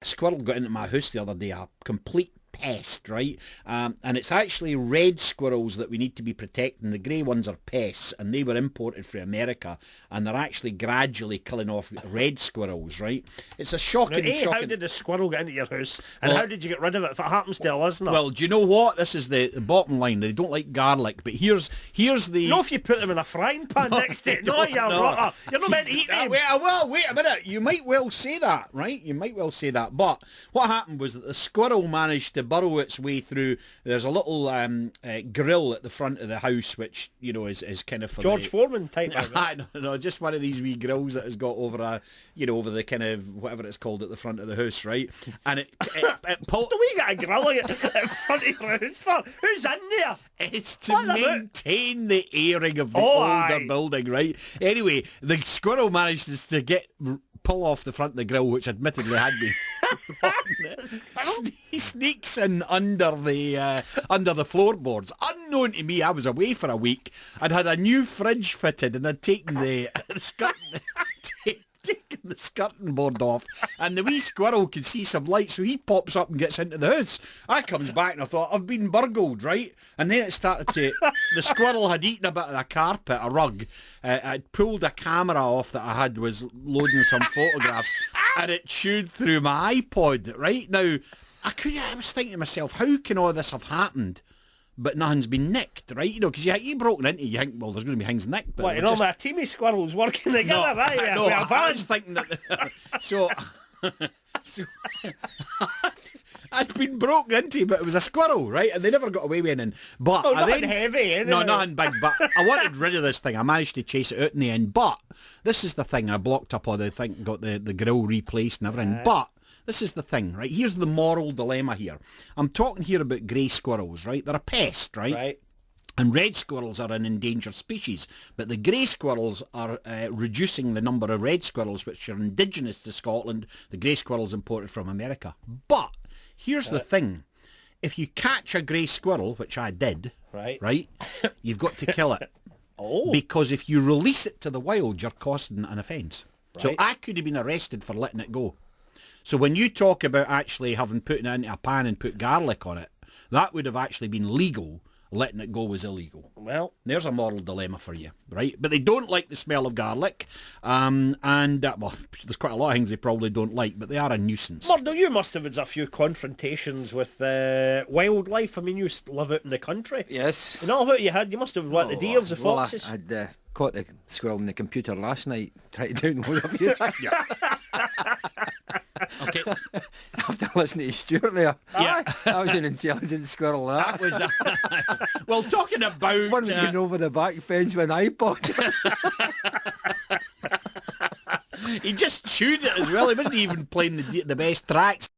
a squirrel got into my house the other day, a complete pest, right? And it's actually red squirrels that we need to be protecting. The grey ones are pests, and they were imported from America, and they're actually gradually killing off red squirrels, right? It's a shocking, How did the squirrel get into your house, and how did you get rid of it if it happens to a listener? Well, do you know what? This is the bottom line. They don't like garlic, but here's the... No, if you put them in a frying pan next to it. No, you're rotter. You're not meant to eat them. Wait a minute. You might well say that, right? You might well say that. But what happened was that the squirrel managed to burrow its way through. There's a little grill at the front of the house, which, you know, is kind of for George Foreman type of it. No, just one of these wee grills that has got over over the kind of whatever it's called at the front of the house, right? And it pulled... Do we got a grill at front of your house for? Who's in there? It's to maintain the airing of the older building, right? Anyway, the squirrel managed to pull off the front of the grill, which admittedly had been he sneaks in under the floorboards. Unknown to me, I was away for a week. I'd had a new fridge fitted, and I'd taken the skirting board off, and the wee squirrel could see some light, so he pops up and gets into the house. I comes back and I thought, I've been burgled, right? And then it started to... The squirrel had eaten a bit of the carpet, a rug. I'd pulled a camera off that I had, was loading some photographs, and it chewed through my iPod, right? Now, I was thinking to myself, how can all this have happened, but nothing's been nicked, right? You know, because you broken into, you think, well, there's going to be things nicked. But what, and all my team of squirrels working together, right? No, I was thinking that... so I'd been broken into, but it was a squirrel, right? And they never got away with anything. But nothing heavy, eh? No, nothing big. But I wanted rid of this thing. I managed to chase it out in the end. But this is the thing. I blocked up all the thing, got the grill replaced and everything. But this is the thing, right? Here's the moral dilemma here. I'm talking here about grey squirrels, right? They're a pest, right? Right. And red squirrels are an endangered species, but the grey squirrels are reducing the number of red squirrels, which are indigenous to Scotland. The grey squirrels imported from America. But here's the thing. If you catch a grey squirrel, which I did, right, you've got to kill it. Because if you release it to the wild, you're causing an offence. So I could have been arrested for letting it go. So when you talk about actually having putting it into a pan and put garlic on it, that would have actually been legal. Letting it go was illegal. Well, there's a moral dilemma for you, right? But they don't like the smell of garlic, well, there's quite a lot of things they probably don't like, but they are a nuisance. Murdo, you must have had a few confrontations with wildlife. I mean, you live out in the country. Yes. And all what you had, you must have the deers, the foxes. I'd caught the squirrel on the computer last night, tried to download a few. Okay. After listening to Stuart there, that was an intelligent squirrel. That was. Well, talking about one was going over the back fence with an iPod. He just chewed it as well. He wasn't even playing the best tracks.